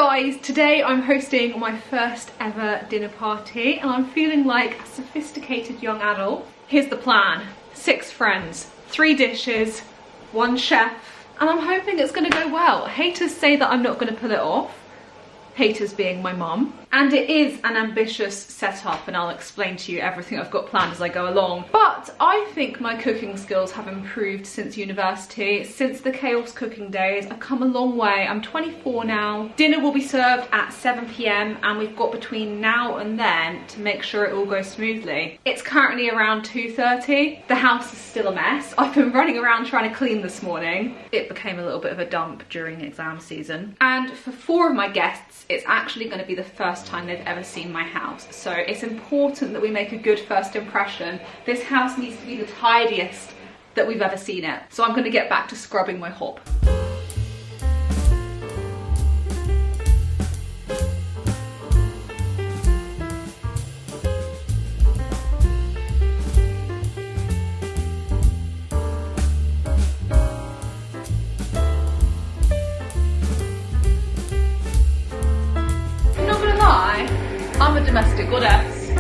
Guys, today I'm hosting my first ever dinner party and I'm feeling like a sophisticated young adult. Here's the plan. 6 friends, 3 dishes, 1 chef, and I'm hoping it's gonna go well. Haters say that I'm not gonna pull it off. Haters being my mum. And it is an ambitious setup and I'll explain to you everything I've got planned as I go along. But I think my cooking skills have improved since university, since the chaos cooking days. I've come a long way. I'm 24 now. Dinner will be served at 7 p.m. and we've got between now and then to make sure it all goes smoothly. It's currently around 2:30. The house is still a mess. I've been running around trying to clean this morning. It became a little bit of a dump during exam season. And for 4 of my guests, it's actually going to be the first time they've ever seen my house. So it's important that we make a good first impression. This house needs to be the tidiest that we've ever seen it. So I'm going to get back to scrubbing my hob. I'm a domestic goddess.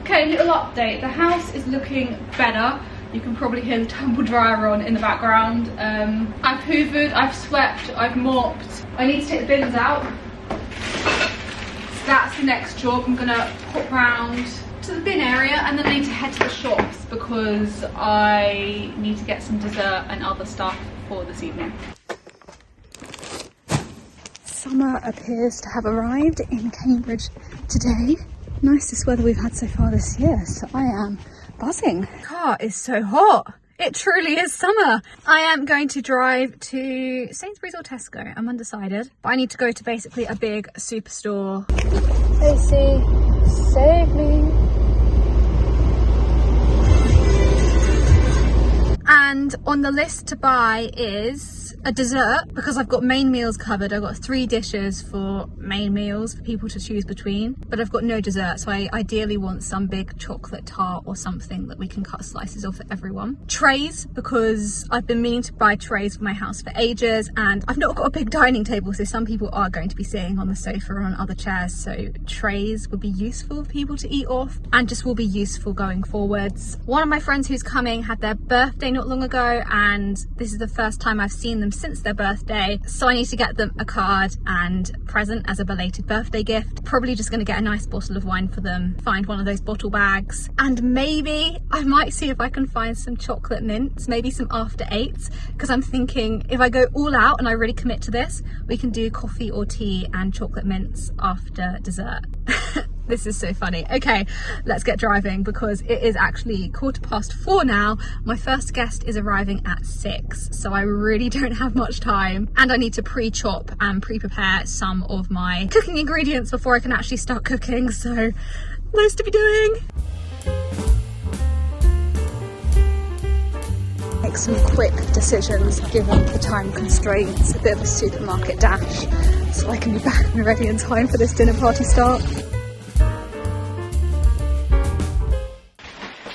Okay, little update. The house is looking better. You can probably hear the tumble dryer on in the background. I've hoovered, I've swept, I've mopped. I need to take the bins out. So that's the next job. I'm gonna pop round to the bin area and then I need to head to the shops because I need to get some dessert and other stuff for this evening. Summer appears to have arrived in Cambridge today. Nicest weather we've had so far this year, so I am buzzing. The car is so hot. It truly is summer. I am going to drive to Sainsbury's or Tesco. I'm undecided, but I need to go to basically a big superstore. AC, save me. And on the list to buy is a dessert because I've got main meals covered. I've got 3 dishes for main meals for people to choose between, but I've got no dessert. So I ideally want some big chocolate tart or something that we can cut slices off for everyone. Trays, because I've been meaning to buy trays for my house for ages and I've not got a big dining table. So some people are going to be sitting on the sofa or on other chairs. So trays would be useful for people to eat off and just will be useful going forwards. One of my friends who's coming had their birthday not long ago and this is the first time I've seen them since their birthday, so I need to get them a card and present as a belated birthday gift. Probably just going to get a nice bottle of wine for them, find one of those bottle bags, and maybe I might see if I can find some chocolate mints, maybe some after 8s, because I'm thinking if I go all out and I really commit to this, we can do coffee or tea and chocolate mints after dessert. This is so funny. Okay, let's get driving because it is actually 4:15 now. My first guest is arriving at 6, so I really don't have much time. And I need to pre-chop and pre-prepare some of my cooking ingredients before I can actually start cooking, so loads to be doing. Make some quick decisions given the time constraints, a bit of a supermarket dash, so I can be back and ready in time for this dinner party start.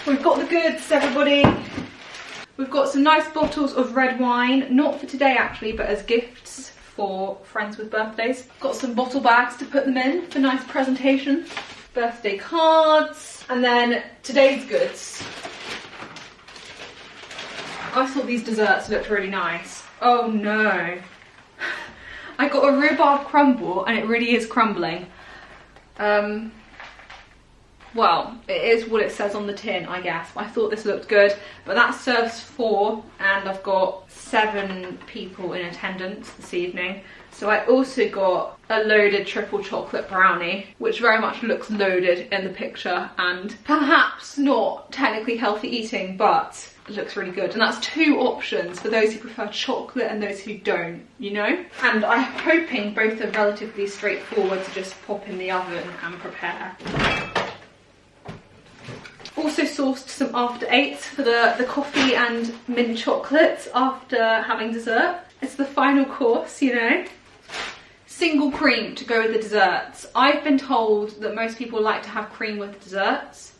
We've got the goods, everybody. We've got some nice bottles of red wine, not for today actually, but as gifts for friends with birthdays. Got some bottle bags to put them in for nice presentation. Birthday cards, and then today's goods. I thought these desserts looked really nice. Oh no. I got a rhubarb crumble and it really is crumbling. Well, it is what it says on the tin, I guess. I thought this looked good, but that serves 4 and I've got 7 people in attendance this evening. So I also got a loaded triple chocolate brownie, which very much looks loaded in the picture and perhaps not technically healthy eating, but it looks really good. And that's 2 options for those who prefer chocolate and those who don't, you know? And I'm hoping both are relatively straightforward to just pop in the oven and prepare. Also sourced some after 8s for the coffee and mint chocolates after having dessert. It's the final course, you know. Single cream to go with the desserts. I've been told that most people like to have cream with desserts.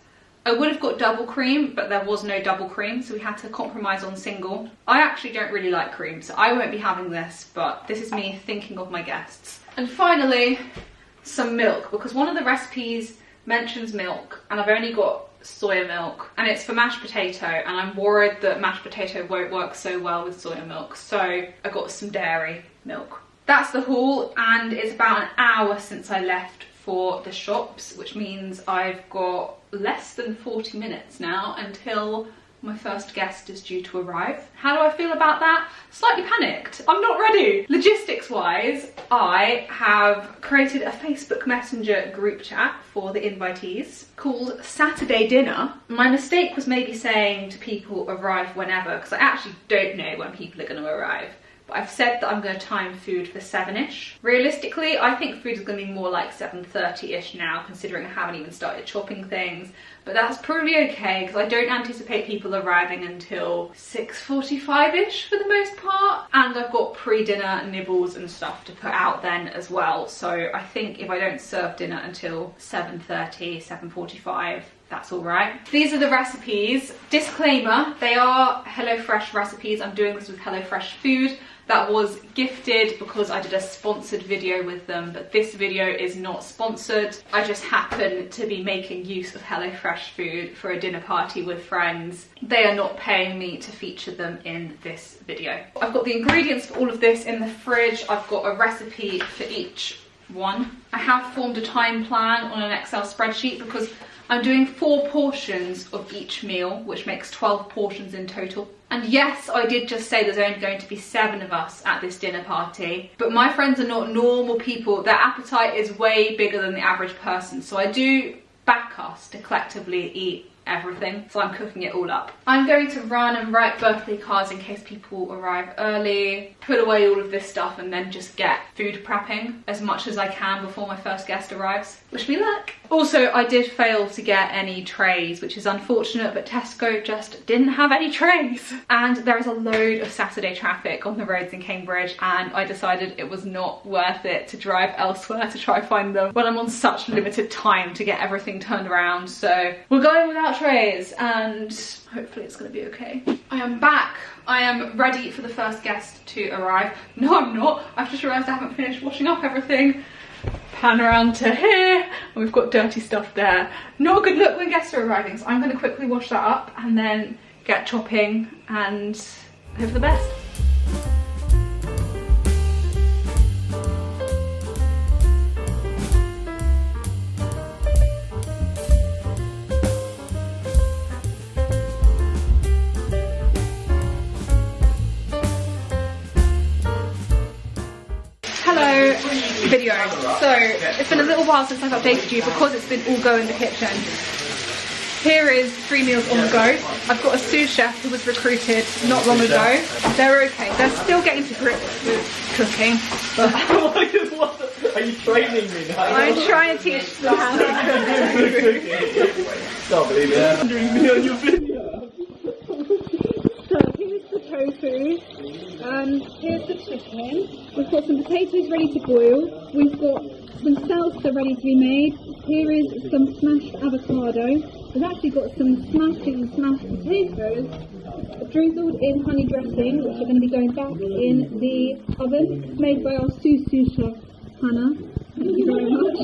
I would have got double cream, but there was no double cream, so we had to compromise on single. I actually don't really like cream, so I won't be having this, but this is me thinking of my guests. And finally, some milk, because one of the recipes mentions milk, and I've only got soya milk, and it's for mashed potato, and I'm worried that mashed potato won't work so well with soya milk, so I got some dairy milk. That's the haul, and it's about an hour since I left for the shops, which means I've got less than 40 minutes now until my first guest is due to arrive. How do I feel about that? Slightly panicked. I'm not ready. Logistics wise, I have created a Facebook Messenger group chat for the invitees called Saturday Dinner. My mistake was maybe saying to people arrive whenever, because I actually don't know when people are going to arrive. I've said that I'm going to time food for 7ish. Realistically, I think food is going to be more like 7:30ish now, considering I haven't even started chopping things. But that's probably okay, because I don't anticipate people arriving until 6:45ish for the most part. And I've got pre-dinner nibbles and stuff to put out then as well. So I think if I don't serve dinner until 7:30, 7:45, that's all right. These are the recipes. Disclaimer, they are HelloFresh recipes. I'm doing this with HelloFresh food. That was gifted because I did a sponsored video with them, but this video is not sponsored. I just happen to be making use of HelloFresh food for a dinner party with friends. They are not paying me to feature them in this video. I've got the ingredients for all of this in the fridge. I've got a recipe for each one. I have formed a time plan on an Excel spreadsheet because I'm doing 4 portions of each meal, which makes 12 portions in total. And yes, I did just say there's only going to be 7 of us at this dinner party, but my friends are not normal people. Their appetite is way bigger than the average person, so I do back us to collectively eat everything, so I'm cooking it all up. I'm going to run and write birthday cards in case people arrive early, put away all of this stuff, and then just get food prepping as much as I can before my first guest arrives. Wish me luck. Also, I did fail to get any trays, which is unfortunate, but Tesco just didn't have any trays. And there is a load of Saturday traffic on the roads in Cambridge, and I decided it was not worth it to drive elsewhere to try find them when I'm on such limited time to get everything turned around. So we're going without trays, and hopefully it's going to be okay. I am back. I am ready for the first guest to arrive. No, I'm not. I've just realised I haven't finished washing up everything. Pan around to here, and we've got dirty stuff there. Not a good look when guests are arriving, so I'm going to quickly wash that up and then get chopping and hope for the best. Hello, video. So it's been a little while since I've updated you because it's been all go in the kitchen. Here is 3 meals on the go. I've got a sous chef who was recruited not long ago. They're okay. They're still getting to grips with cooking. But are you training me now? I'm trying to teach them how to cook. Can't believe it. Wondering me on your video. So here's the tofu. Here's the chicken. We've got some potatoes ready to boil. We've got some salsa ready to be made. Here is some smashed avocado. We've actually got some smashed potatoes drizzled in honey dressing, which are going to be going back in the oven, made by our sous chef, Hannah. Thank you very much.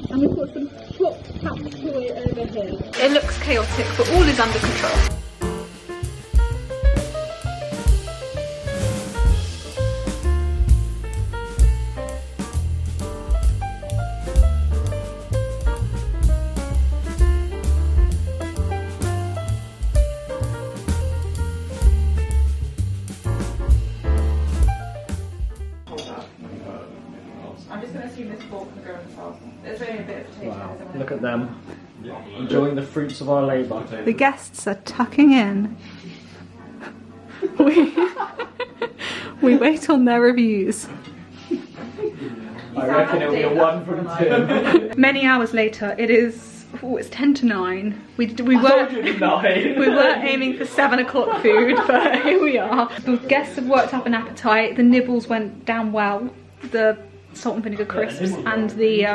And we've got some chopped tapioca over here. It looks chaotic, but all is under control. I'm just going to assume this fork can go in the sauce. There's only a bit of potato. Wow, look at them. Enjoying the fruits of our labour. The guests are tucking in. We wait on their reviews. I reckon it'll be a 1 from 2. Many hours later, it is, it's 10 to 9. We were aiming for 7 o'clock food, but here we are. The guests have worked up an appetite. The nibbles went down well. The salt and vinegar crisps and the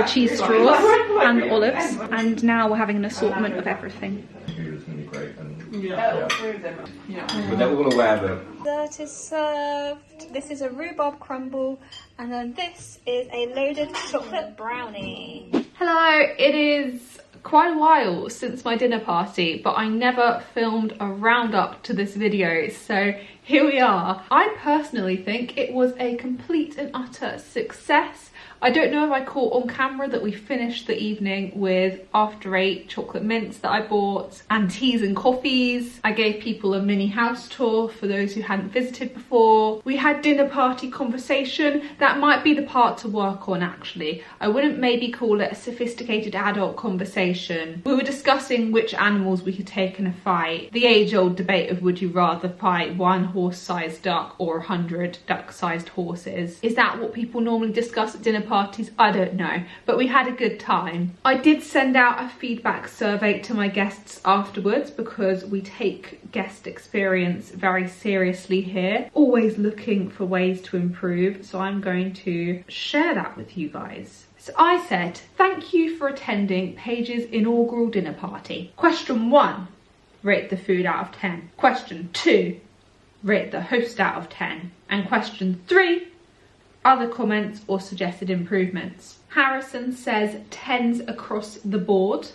cheese straws and the olives, and now we're having an assortment of everything. It's gonna be great. And But they're all aware that Dessert is served. This is a rhubarb crumble, and then this is a loaded chocolate brownie. Hello, it is quite a while since my dinner party, but I never filmed a roundup to this video, so here we are. I personally think it was a complete and utter success. I don't know if I caught on camera that we finished the evening with after 8 chocolate mints that I bought and teas and coffees. I gave people a mini house tour for those who hadn't visited before. We had dinner party conversation. That might be the part to work on actually. I wouldn't maybe call it a sophisticated adult conversation. We were discussing which animals we could take in a fight. The age-old debate of would you rather fight 1 horse-sized duck or 100 duck-sized horses. Is that what people normally discuss at dinner parties? I don't know, but we had a good time. I did send out a feedback survey to my guests afterwards because we take guest experience very seriously here, always looking for ways to improve, so I'm going to share that with you guys. So I said, thank you for attending Paige's inaugural dinner party. Question 1, rate the food out of 10. Question 2, rate the host out of 10. And question 3, other comments or suggested improvements. Harrison says 10s across the board.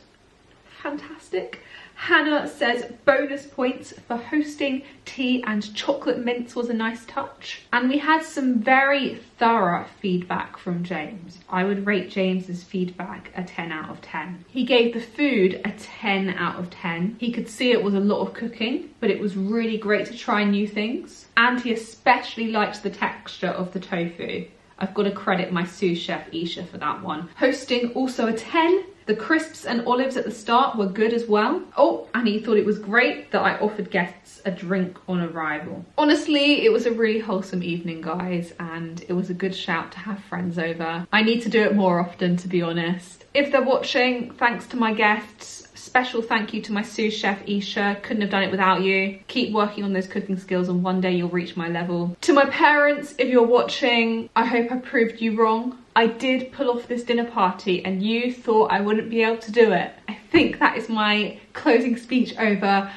Fantastic. Hannah says bonus points for hosting. Tea and chocolate mints was a nice touch. And we had some very thorough feedback from James. I would rate James's feedback a 10 out of 10. He gave the food a 10 out of 10. He could see it was a lot of cooking, but it was really great to try new things. And he especially liked the texture of the tofu. I've got to credit my sous chef Isha for that one. Hosting also a 10. The crisps and olives at the start were good as well. Oh, and he thought it was great that I offered guests a drink on arrival. Honestly, it was a really wholesome evening, guys, and it was a good shout to have friends over. I need to do it more often, to be honest. If they're watching, thanks to my guests. Special thank you to my sous chef Isha. Couldn't have done it without you. Keep working on those cooking skills and one day you'll reach my level. To my parents, if you're watching, I hope I proved you wrong. I did pull off this dinner party and you thought I wouldn't be able to do it. I think that is my closing speech over.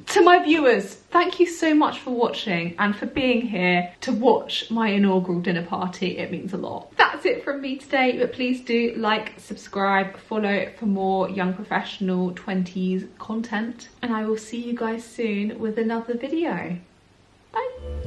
To my viewers, thank you so much for watching and for being here to watch my inaugural dinner party. It means a lot. That's it from me today, but please do like, subscribe, follow for more young professional 20s content, and I will see you guys soon with another video. Bye.